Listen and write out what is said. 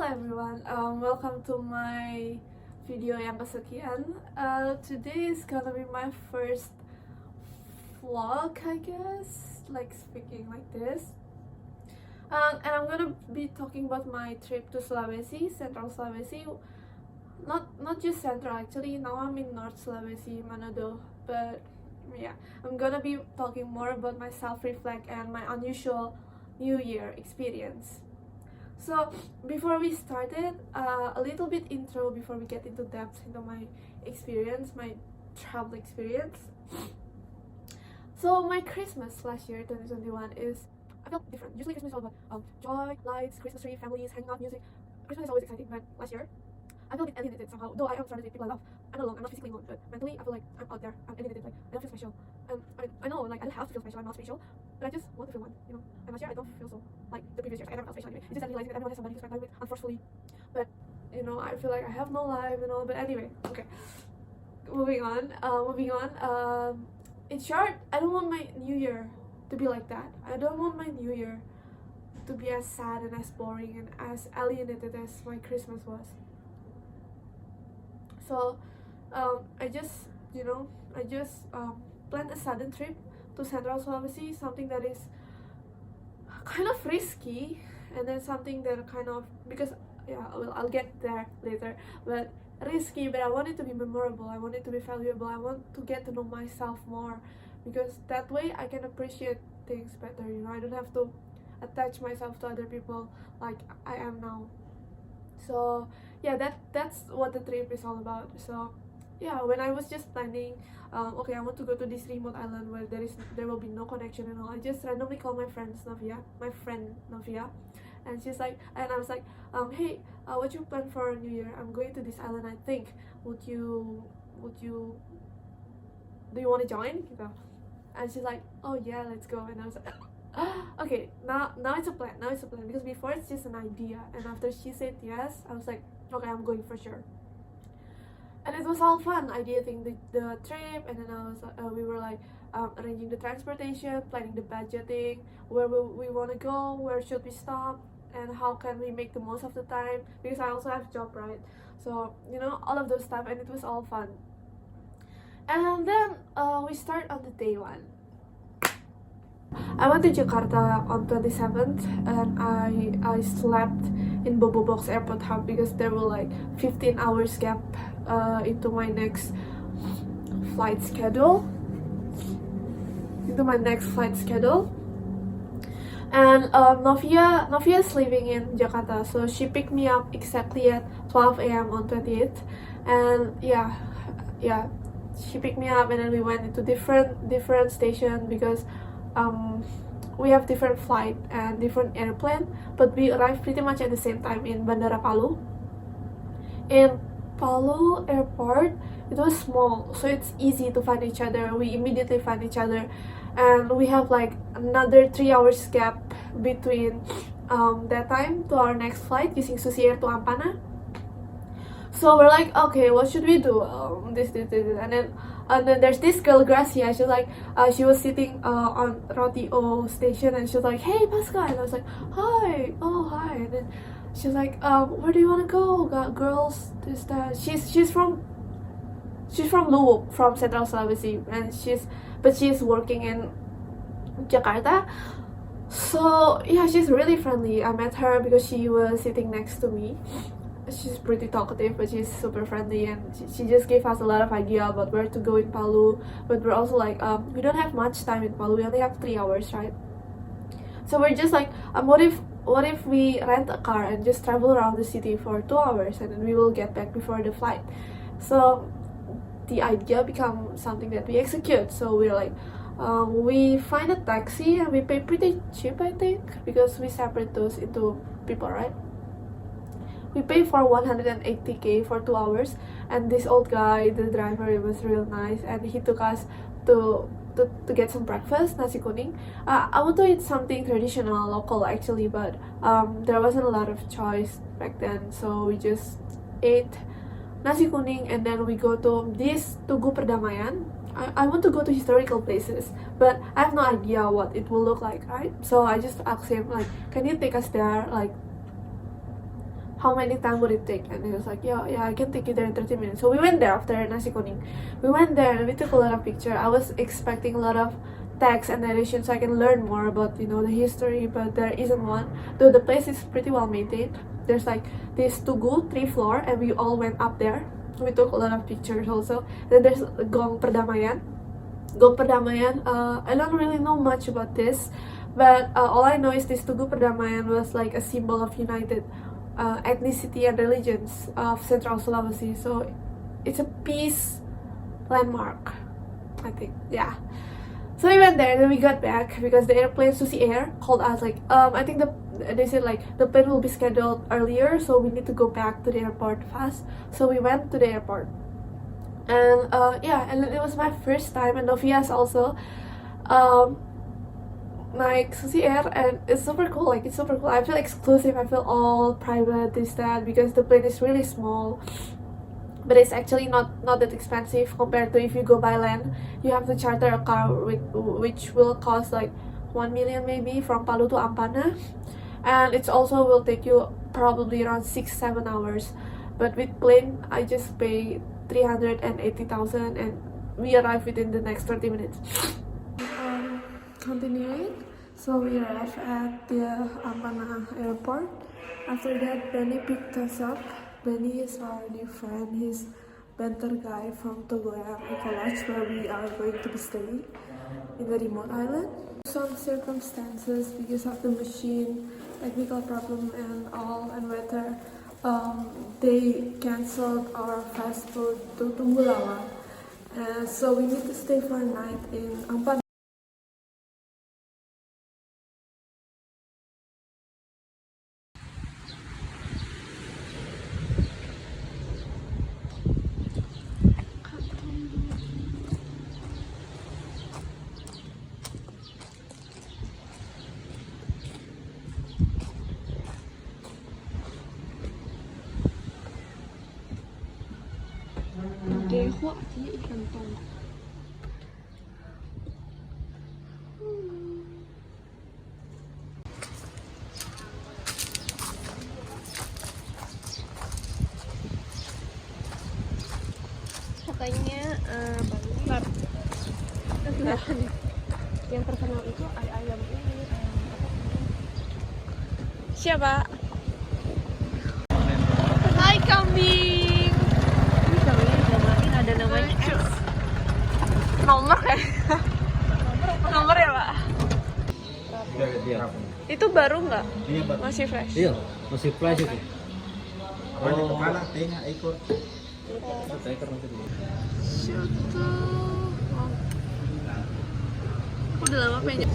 everyone, welcome to my video yang kesekian. Today is gonna be my first vlog, I guess, like speaking like this. And I'm gonna be talking about my trip to Sulawesi, Central Sulawesi. Not just Central actually, now I'm in North Sulawesi, Manado. But yeah, I'm gonna be talking more about my self-reflect and my unusual New Year experience. So before we started, a little bit intro before we get into depth into my experience, my travel experience. So my Christmas last year, 2021, I felt different. Usually Christmas is all about joy, lights, Christmas tree, families, hanging out, music. Christmas is always exciting, but last year I felt a bit alienated somehow. Though I am surrounded with people I love, I'm not alone, I'm not physically alone, but mentally I feel like I'm out there, I'm alienated, like I don't feel special. And I know, like I don't have to feel special, I'm not special, but I just want to feel one, you know. And last year I don't feel so like the previous years. I never felt special anyway. It's just realizing that everyone has somebody to spend time with, unforcefully. But you know, I feel like I have no life and all. But anyway, okay. Moving on. In short, I don't want my New Year to be like that. I don't want my New Year to be as sad and as boring and as alienated as my Christmas was. So I just planned a sudden trip to Central Sulawesi, something that is kind of risky, and then something that kind of, because I'll get there later, but risky, but I want it to be memorable, I want it to be valuable, I want to get to know myself more, because that way I can appreciate things better, you know. I don't have to attach myself to other people like I am now. So yeah, that's what the trip is all about. So yeah, when I was just planning, okay, I want to go to this remote island where there will be no connection and all, I just randomly called my friend Novia, and she's like, and I was like, hey, what you plan for New Year? I'm going to this island, I think. Do you want to join? You know? And she's like, oh yeah, let's go. And I was like, okay, now it's a plan. Because before it's just an idea, and after she said yes, I was like, okay, I'm going for sure. And it was all fun, ideating the trip, and then we were like arranging the transportation, planning the budgeting, where we want to go, where should we stop, and how can we make the most of the time, because I also have a job, right? So you know, all of those stuff, and it was all fun. And then we start on the day one. I went to Jakarta on 27th, and I slept in Bobo Box Airport Hub because there were like 15 hours gap into my next flight schedule. And Novia is living in Jakarta, so she picked me up exactly at 12 a.m. on 28th, and yeah, she picked me up, and then we went into different station because we have different flight and different airplane, but we arrived pretty much at the same time in Bandara Palu. In Palu airport, it was small, so it's easy to find each other. We immediately find each other, and we have like another 3 hours gap between that time to our next flight using Susi Air to Ampana. So we're like, okay, what should we do? This, and then there's this girl, Gracia. She's like, she was sitting on Roti-O station, and she was like, hey, Paskah. And I was like, hi, oh hi. And then she's like, where do you want to go, girls? This, that. She's from Luwuk, from Central Sulawesi, and she's working in Jakarta. So yeah, she's really friendly. I met her because she was sitting next to me. She's pretty talkative, but she's super friendly, and she just gave us a lot of idea about where to go in Palu. But we're also like, we don't have much time in Palu. We only have 3 hours, right? So we're just like, what if we rent a car and just travel around the city for 2 hours, and then we will get back before the flight. So the idea become something that we execute. So we're like, we find a taxi, and we pay pretty cheap, I think, because we separate those into people, right? We paid for 180k for 2 hours, and this old guy, the driver, it was real nice, and he took us to get some breakfast, nasi kuning. I want to eat something traditional, local actually, but there wasn't a lot of choice back then, so we just ate nasi kuning, and then we go to this Tugu Perdamaian. I want to go to historical places, but I have no idea what it will look like, right? So I just asked him, like, can you take us there? Like, how many time would it take? And he was like, yeah, I can take you there in 30 minutes. So we went there after nasi kuning. We went there and we took a lot of pictures. I was expecting a lot of text and narration so I can learn more about the history, but there isn't one. Though the place is pretty well maintained. There's like this tugu 3 floor, and we all went up there. We took a lot of pictures also. Then there's Gong Perdamaian. Gong Perdamaian, I don't really know much about this, but all I know is this Tugu Perdamaian was like a symbol of united ethnicity and religions of Central Sulawesi. So it's a peace landmark, I think. Yeah. So we went there and then we got back because the airplane, Susi Air, called us like, I think they said like the plane will be scheduled earlier, so we need to go back to the airport fast. So we went to the airport. And and it was my first time, and Novia's also like Susi Air, and it's super cool. Like, it's super cool. I feel exclusive, I feel all private, this that, because the plane is really small, but it's actually not that expensive compared to if you go by land. You have to charter a car which will cost like 1 million maybe from Palu to Ampana, and it's also will take you probably around 6-7 hours. But with plane, I just pay 380,000 and we arrive within the next 30 minutes. Continuing, so we arrived at the Ampana airport. After that, Benny picked us up. Benny is our new friend. He's banter guy from Togoyang Eco Lodge, where we are going to be staying in the remote island. Some circumstances because of the machine, technical problem and all, and weather, they cancelled our fast food to Tunggulawa, so we need to stay for a night in Ampana. Dewa artinya ikan tong. Katanya Bali. Yang terkenal itu ayam ini. Siapa? Hai kambing. Ini kambingnya ada namanya S. Nomor ya? Nomor ya, Pak? Itu baru nggak? Iya, baru. Masih fresh? Iya, masih fresh itu. Banyak kepala, telinga, ekor. Ekor masih dulu. Siapa? Udah lama pengen.